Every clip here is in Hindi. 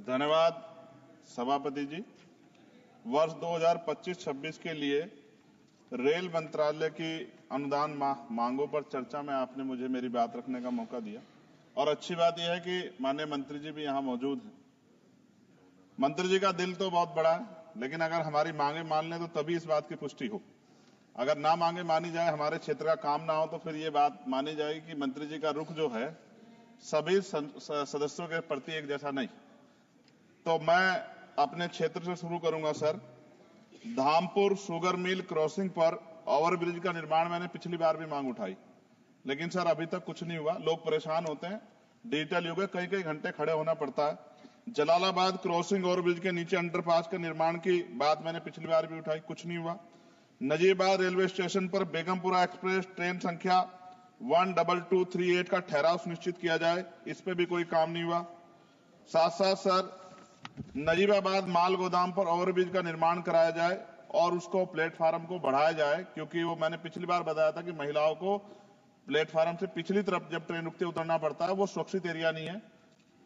धन्यवाद सभापति जी। वर्ष 2025-26 के लिए रेल मंत्रालय की अनुदान मांगों पर चर्चा में आपने मुझे मेरी बात रखने का मौका दिया और अच्छी बात यह है कि माननीय मंत्री जी भी यहां मौजूद हैं। मंत्री जी का दिल तो बहुत बड़ा है, लेकिन अगर हमारी मांगे मान लें तो तभी इस बात की पुष्टि हो। अगर ना मांगे मानी जाए, हमारे क्षेत्र का काम ना हो, तो फिर ये बात मानी जाएगी कि मंत्री जी का रुख जो है सभी सदस्यों के प्रति एक जैसा नहीं। तो मैं अपने क्षेत्र से शुरू करूंगा sir. Dhampur sugar mill crossing पर ओवरब्रिज का निर्माण मैंने पिछली बार भी मांग उठाई, लेकिन सर अभी तक कुछ नहीं हुआ। लोग परेशान होते हैं, डिजिटल युग है, कई कई घंटे खड़े होना पड़ता है। जलालाबाद क्रॉसिंग ओवरब्रिज के नीचे अंडरपास के निर्माण की बात मैंने पिछली बार भी उठाई, कुछ नहीं हुआ। नजीबाद रेलवे स्टेशन पर बेगमपुरा एक्सप्रेस ट्रेन संख्या 12238 का ठहराव सुनिश्चित किया जाए, इस पे भी कोई काम नहीं हुआ। साथ साथ सर नजीबाबाद माल गोदाम पर ओवरब्रिज का निर्माण कराया जाए और उसको प्लेटफार्म को बढ़ाया जाए, क्योंकि वो मैंने पिछली बार बताया था कि महिलाओं को प्लेटफार्म से पिछली तरफ जब ट्रेन रुकते उतरना पड़ता है, वो सुरक्षित एरिया नहीं है।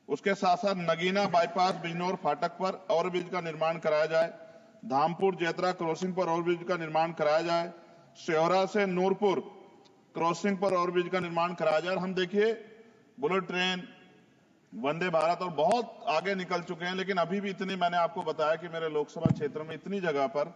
उसके साथ साथ नगीना बाईपास बिजनौर फाटक पर ओवरब्रिज का निर्माण कराया जाए। धामपुर जेतरा क्रॉसिंग पर ओवरब्रिज का निर्माण कराया जाए। शेहरा से नूरपुर क्रॉसिंग पर ओवरब्रिज का निर्माण कराया जाए। हम देखिए बुलेट ट्रेन, वंदे भारत और बहुत आगे निकल चुके हैं, लेकिन अभी भी इतनी, मैंने आपको बताया कि मेरे लोकसभा क्षेत्र में इतनी जगह पर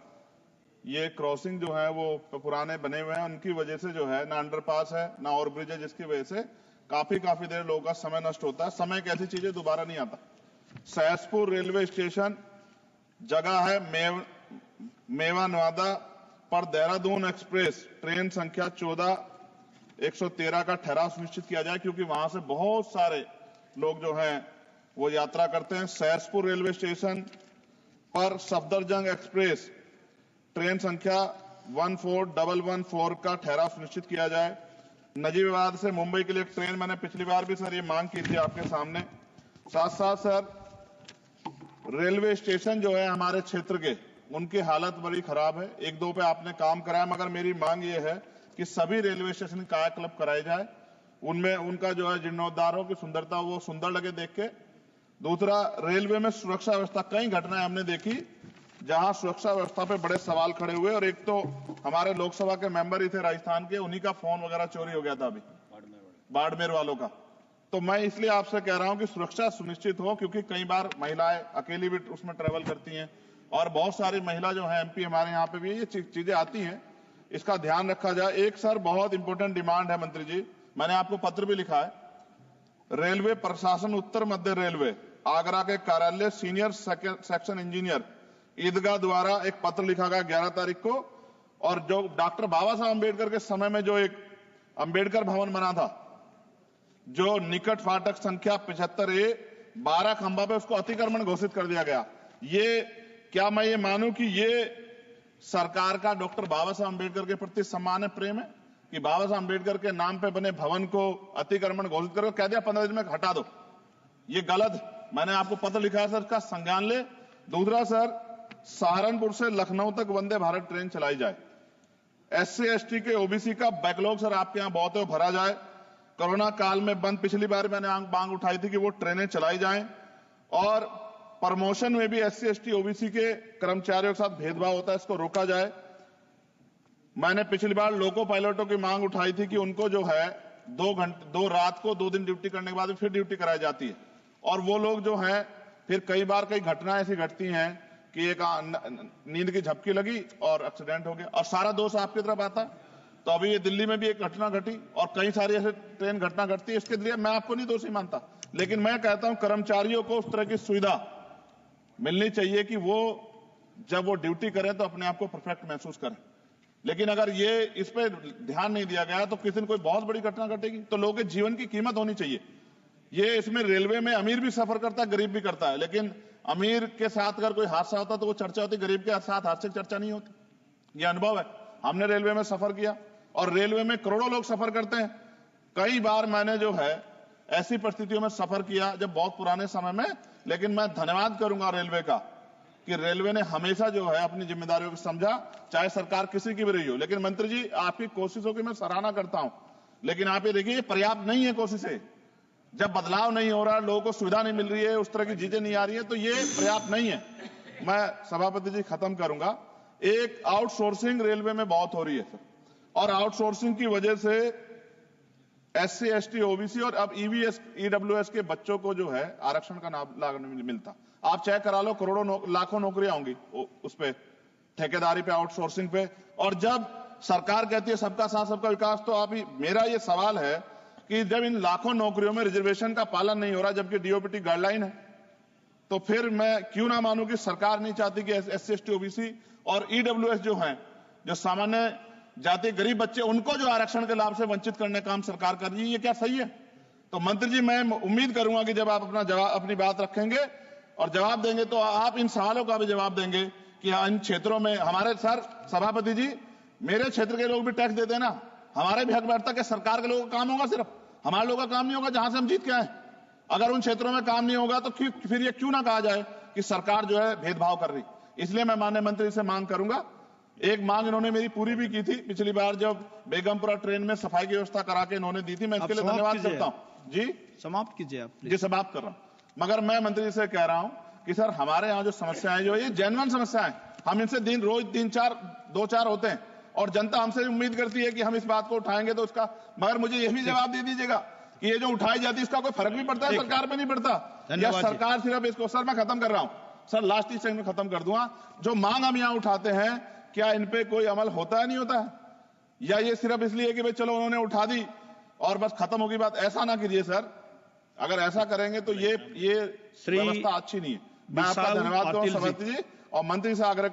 ये क्रॉसिंग जो है वो पुराने बने हुए हैं। उनकी वजह से जो है ना अंडरपास है ना ओवरब्रिज है, जिसकी वजह से काफी देर लोगों का समय नष्ट होता है। समय की ऐसी चीजें दोबारा नहीं आता। सहसपुर रेलवे स्टेशन जगह है मेवा नवादा पर देहरादून एक्सप्रेस ट्रेन संख्या 14113 का ठहराव सुनिश्चित किया जाए, क्योंकि वहां से बहुत सारे लोग जो हैं वो यात्रा करते हैं। सहसपुर रेलवे स्टेशन पर सफदरजंग एक्सप्रेस ट्रेन संख्या 14114 का ठहराव सुनिश्चित किया जाए। नजीबाबाद से मुंबई के लिए एक ट्रेन, मैंने पिछली बार भी सर ये मांग की थी आपके सामने। साथ साथ सर रेलवे स्टेशन जो है हमारे क्षेत्र के, उनकी हालत बड़ी खराब है। एक दो पे आपने काम कराया, मगर मेरी मांग ये है कि सभी रेलवे स्टेशन कायाकल्प कराए जाए, उनमें उनका जो है जीर्णोद्धार हो, की सुंदरता वो सुंदर लगे देख के। दूसरा, रेलवे में सुरक्षा व्यवस्था, कई घटनाएं हमने देखी जहां सुरक्षा व्यवस्था पे बड़े सवाल खड़े हुए। और एक तो हमारे लोकसभा के मेंबर ही थे राजस्थान के, उन्हीं का फोन वगैरह चोरी हो गया था अभी बाड़मेर वालों का। तो मैं इसलिए आपसे कह रहा हूं कि सुरक्षा सुनिश्चित हो, क्योंकि कई बार महिलाएं अकेली भी उसमें ट्रेवल करती हैं और बहुत सारी महिला जो है एमपी हमारे यहाँ पे भी ये चीजें आती हैं, इसका ध्यान रखा जाए। एक सर बहुत इंपॉर्टेंट डिमांड है मंत्री जी, मैंने आपको पत्र भी लिखा है। रेलवे प्रशासन उत्तर मध्य रेलवे आगरा के कार्यालय सीनियर सेक्शन इंजीनियर ईदगाह द्वारा एक पत्र लिखा गया 11 तारीख को, और जो डॉक्टर बाबा साहब अम्बेडकर के समय में जो एक अम्बेडकर भवन बना था, जो निकट फाटक संख्या 75A 12 खंबा पे, उसको अतिक्रमण घोषित कर दिया गया। ये क्या मैं ये मानूं कि ये सरकार का डॉक्टर बाबा साहब अम्बेडकर के प्रति सम्मान है, प्रेम है, कि बाबा साहब अम्बेडकर के नाम पे बने भवन को अतिक्रमण घोषित करके कह दिया 15 दिन में हटा दो। ये गलत, मैंने आपको पत्र लिखा है सर, इसका संज्ञान ले। दूसरा सर, सहारनपुर से लखनऊ तक वंदे भारत ट्रेन चलाई जाए। SC ST के OBC का बैकलॉग सर आपके यहां बहुत है, वो भरा जाए। कोरोना काल में बंद, पिछली बार मैंने मांग उठाई थी कि वो ट्रेनें चलाई जाएं। और प्रमोशन में भी SC ST OBC के कर्मचारियों के साथ भेदभाव होता है, इसको रोका जाए। मैंने पिछली बार लोको पायलटों की मांग उठाई थी कि उनको जो है 2 रात को 2 दिन ड्यूटी करने के बाद फिर ड्यूटी कराई जाती है, और वो लोग जो है फिर कई बार कई घटनाएं ऐसी घटती हैं कि एक नींद की झपकी लगी और एक्सीडेंट हो गया, और सारा दोष आपकी तरफ आता है। तो अभी ये दिल्ली में भी एक घटना घटी और कई सारी ऐसे ट्रेन घटना घटती है। इसके लिए मैं आपको नहीं दोषी मानता, लेकिन मैं कहता हूं कर्मचारियों को उस तरह की सुविधा मिलनी चाहिए कि वो जब वो ड्यूटी करें तो अपने आप को परफेक्ट महसूस करें। लेकिन अगर ये इस पे ध्यान नहीं दिया गया तो किसी दिन कोई बहुत बड़ी घटना घटेगी, तो लोगों के जीवन की कीमत होनी चाहिए। ये इसमें रेलवे में अमीर भी सफर करता है, गरीब भी करता है, लेकिन अमीर के साथ अगर कोई हादसा होता तो वो चर्चा होती, गरीब के साथ हादसे की चर्चा नहीं होती। ये अनुभव है, हमने रेलवे में सफर किया और रेलवे में करोड़ों लोग सफर करते हैं। कई बार मैंने जो है ऐसी परिस्थितियों में सफर किया जब बहुत पुराने समय में, लेकिन मैं धन्यवाद करूंगा रेलवे का कि रेलवे ने हमेशा जो है अपनी जिम्मेदारियों को समझा, चाहे सरकार किसी की भी रही हो। लेकिन मंत्री जी, आपकी कोशिशों की मैं सराहना करता हूं, लेकिन आप ये देखिए पर्याप्त नहीं है कोशिशें। जब बदलाव नहीं हो रहा, लोगों को सुविधा नहीं मिल रही है, उस तरह की चीजें नहीं आ रही है, तो ये पर्याप्त नहीं है। मैं सभापति जी खत्म करूंगा। एक आउटसोर्सिंग रेलवे में बहुत हो रही है सर, और आउटसोर्सिंग की वजह से SC ST OBC और अब EWS के बच्चों को जो है आरक्षण का लाभ नहीं मिलता। आप चेक करा लो, करोड़ों लाखों नौकरियां होंगी उस पे, ठेकेदारी पे, आउटसोर्सिंग पे। और जब सरकार कहती है सबका साथ सबका विकास, तो आप ही, मेरा ये सवाल है कि जब इन लाखों नौकरियों में रिजर्वेशन का पालन नहीं हो रहा, जबकि DOPT गाइडलाइन है, तो फिर मैं क्यों ना मानूं कि सरकार नहीं चाहती कि SC ST OBC और EWS जो हैं, जो सामान्य जाति गरीब बच्चे, उनको जो आरक्षण के लाभ से वंचित करने का काम सरकार कर रही है। ये क्या सही है? तो मंत्री जी, मैं उम्मीद करूंगा कि जब आप अपनी बात रखेंगे और जवाब देंगे, तो आप इन सवालों का भी जवाब देंगे कि इन क्षेत्रों में हमारे, सर सभापति जी, मेरे क्षेत्र के लोग भी टैक्स देते हैं ना, हमारे भी हक बैठता कि सरकार के लोगों का काम होगा, सिर्फ हमारे लोगों का काम नहीं होगा जहां से हम जीत के आए। अगर उन क्षेत्रों में काम नहीं होगा तो फिर ये क्यों ना कहा जाए कि सरकार जो है भेदभाव कर रही। इसलिए मैं माननीय मंत्री से मांग करूंगा, एक मांग इन्होंने मेरी पूरी भी की थी पिछली बार, जब बेगमपुरा ट्रेन में सफाई की व्यवस्था करा के इन्होंने दी थी, मैं इसके लिए धन्यवाद करता हूं। जी समाप्त कीजिए आप जी। समाप्त कर रहा हूं। मगर मैं मंत्री जी से कह रहा हूं कि सर, हमारे यहाँ जो समस्याएं जो ये जेन्युइन समस्याएं, हम इनसे रोज 2-4 होते हैं, और जनता हमसे उम्मीद करती है कि हम इस बात को उठाएंगे तो उसका, मगर मुझे यह भी जवाब दे दीजिएगा कि ये जो उठाई जाती है इसका कोई फर्क भी पड़ता है? सरकार पे नहीं पड़ता, या सरकार सिर्फ इसको, सर मैं खत्म कर रहा हूं सर, लास्ट ही सेकंड में खत्म कर दूंगा। जो मांग हम यहाँ उठाते हैं, क्या इन पे कोई अमल होता है, नहीं होता है? या ये सिर्फ इसलिए कि भाई चलो उन्होंने उठा दी और बस खत्म होगी बात? ऐसा ना कीजिए सर, अगर ऐसा करेंगे तो ये व्यवस्था अच्छी नहीं है। मैं आपका धन्यवाद दूंगा सभापति जी, और मंत्री से आग्रह